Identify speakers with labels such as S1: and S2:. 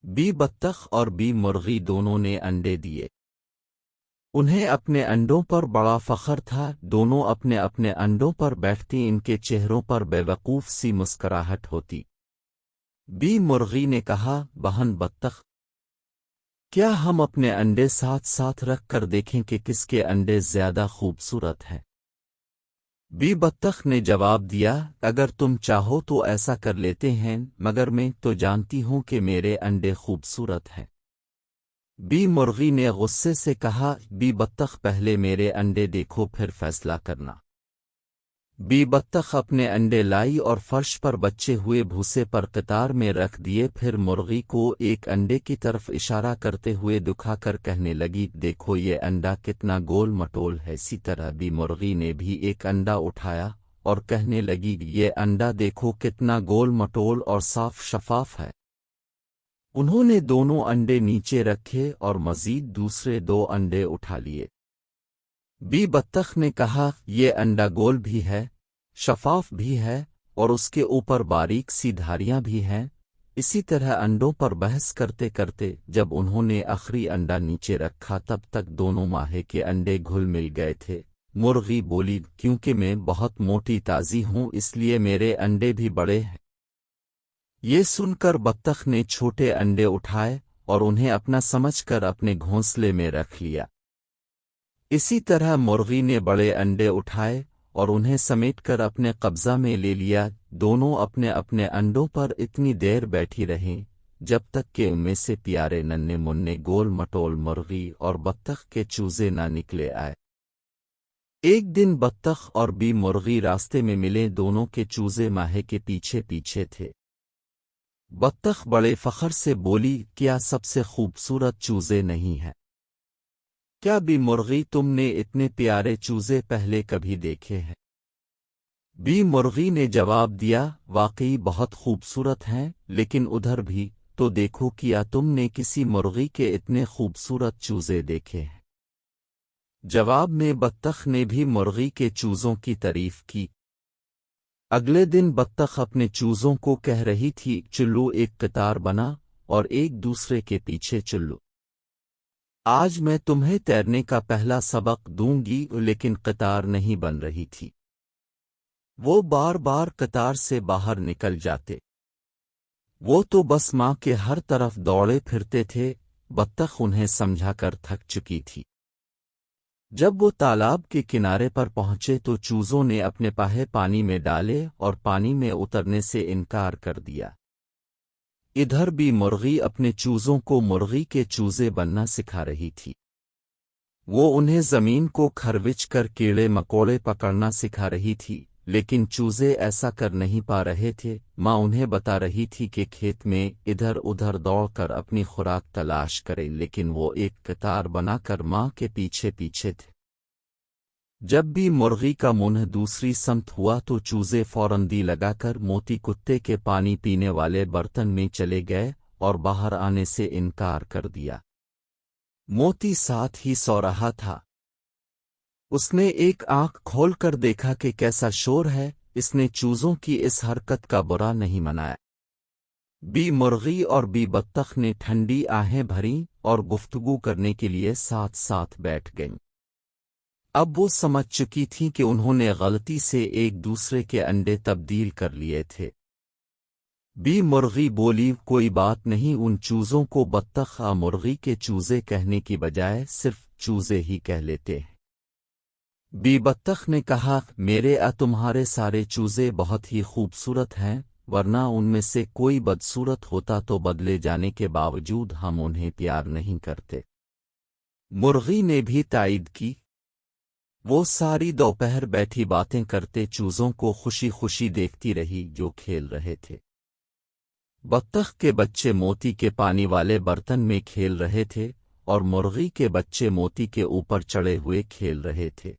S1: Be بطخ اور be مرغی دونوں نے انڈے دیے۔ انہیں اپنے انڈوں پر بڑا فخر تھا، دونوں اپنے اپنے انڈوں پر بیٹھتی، ان کے چہروں پر بے وقوف سی مسکراہٹ ہوتی۔ بی مرغی نے کہا، بہن بطخ، کیا ہم اپنے انڈے ساتھ ساتھ رکھ کر دیکھیں کہ کس کے انڈے زیادہ خوبصورت ہیں؟ بی بطخ نے جواب دیا، اگر تم چاہو تو ایسا کر لیتے ہیں، مگر میں تو جانتی ہوں کہ میرے انڈے خوبصورت ہیں۔ بی مرغی نے غصے سے کہا، بی بطخ پہلے میرے انڈے دیکھو پھر فیصلہ کرنا۔ بی بطخ اپنے انڈے لائی اور فرش پر بچے ہوئے بھوسے پر قطار میں رکھ دیے، پھر مرغی کو ایک انڈے کی طرف اشارہ کرتے ہوئے دکھا کر کہنے لگی، دیکھو یہ انڈا کتنا گول مٹول ہے۔ اسی طرح بی مرغی نے بھی ایک انڈا اٹھایا اور کہنے لگی، یہ انڈا دیکھو کتنا گول مٹول اور صاف شفاف ہے۔ انہوں نے دونوں انڈے نیچے رکھے اور مزید دوسرے 2 انڈے اٹھا لیے۔ بی بطخ نے کہا، یہ انڈا گول بھی ہے، شفاف بھی ہے، اور اس کے اوپر باریک سی دھاریاں بھی ہیں۔ اسی طرح انڈوں پر بحث کرتے کرتے جب انہوں نے آخری انڈا نیچے رکھا تب تک دونوں ماہے کے انڈے گھل مل گئے تھے۔ مرغی بولی، کیونکہ میں بہت موٹی تازی ہوں اس لیے میرے انڈے بھی بڑے ہیں۔ یہ سن کر بطخ نے چھوٹے انڈے اٹھائے اور انہیں اپنا سمجھ کر اپنے گھونسلے میں رکھ لیا۔ اسی طرح مرغی نے بڑے انڈے اٹھائے اور انہیں سمیٹ کر اپنے قبضہ میں لے لیا۔ دونوں اپنے اپنے انڈوں پر اتنی دیر بیٹھی رہیں جب تک کہ ان میں سے پیارے ننھے منھے گول مٹول مرغی اور بطخ کے چوزے نہ نکلے آئے۔ ایک دن بطخ اور بی مرغی راستے میں ملے، دونوں کے چوزے ماہے کے پیچھے پیچھے تھے۔ بطخ بڑے فخر سے بولی، کیا سب سے خوبصورت چوزے نہیں ہے؟ کیا بی مرغی تم نے اتنے پیارے چوزے پہلے کبھی دیکھے ہیں؟ بی مرغی نے جواب دیا، واقعی بہت خوبصورت ہیں، لیکن ادھر بھی تو دیکھو، کیا تم نے کسی مرغی کے اتنے خوبصورت چوزے دیکھے ہیں؟ جواب میں بطخ نے بھی مرغی کے چوزوں کی تعریف کی۔ اگلے دن بطخ اپنے چوزوں کو کہہ رہی تھی، چلو ایک قطار بنا اور ایک دوسرے کے پیچھے چلو۔ آج میں تمہیں تیرنے کا پہلا سبق دوں گی، لیکن قطار نہیں بن رہی تھی۔ وہ بار بار قطار سے باہر نکل جاتے۔ وہ تو بس ماں کے ہر طرف دوڑے پھرتے تھے۔ بطخ انہیں سمجھا کر تھک چکی تھی۔ جب وہ تالاب کے کنارے پر پہنچے تو چوزوں نے اپنے پاہے پانی میں ڈالے اور پانی میں اترنے سے انکار کر دیا۔ ادھر بھی مرغی اپنے چوزوں کو مرغی کے چوزے بننا سکھا رہی تھی۔ وہ انہیں زمین کو کھروچ کر کیڑے مکوڑے پکڑنا سکھا رہی تھی، لیکن چوزے ایسا کر نہیں پا رہے تھے۔ ماں انہیں بتا رہی تھی کہ کھیت میں ادھر ادھر دوڑ کر اپنی خوراک تلاش کرے، لیکن وہ ایک قطار بنا کر ماں کے پیچھے پیچھے تھے۔ جب بھی مرغی کا منہ دوسری سمت ہوا تو چوزے فوراً دی لگا کر موتی کتے کے پانی پینے والے برتن میں چلے گئے اور باہر آنے سے انکار کر دیا۔ موتی ساتھ ہی سو رہا تھا۔ اس نے ایک آنکھ کھول کر دیکھا کہ کیسا شور ہے۔ اس نے چوزوں کی اس حرکت کا برا نہیں منایا۔ بی مرغی اور بی بطخ نے ٹھنڈی آہیں بھریں اور گفتگو کرنے کے لیے ساتھ ساتھ بیٹھ گئیں۔ اب وہ سمجھ چکی تھیں کہ انہوں نے غلطی سے ایک دوسرے کے انڈے تبدیل کر لیے تھے۔ بی مرغی بولی، کوئی بات نہیں، ان چوزوں کو بطخ مرغی کے چوزے کہنے کی بجائے صرف چوزے ہی کہہ لیتے ہیں۔ بی بطخ نے کہا، میرے تمہارے سارے چوزے بہت ہی خوبصورت ہیں، ورنہ ان میں سے کوئی بدصورت ہوتا تو بدلے جانے کے باوجود ہم انہیں پیار نہیں کرتے۔ مرغی نے بھی تائید کی۔ وہ ساری دوپہر بیٹھی باتیں کرتے چوزوں کو خوشی خوشی دیکھتی رہی جو کھیل رہے تھے۔ بطخ کے بچے موتی کے پانی والے برتن میں کھیل رہے تھے اور مرغی کے بچے موتی کے اوپر چڑھے ہوئے کھیل رہے تھے۔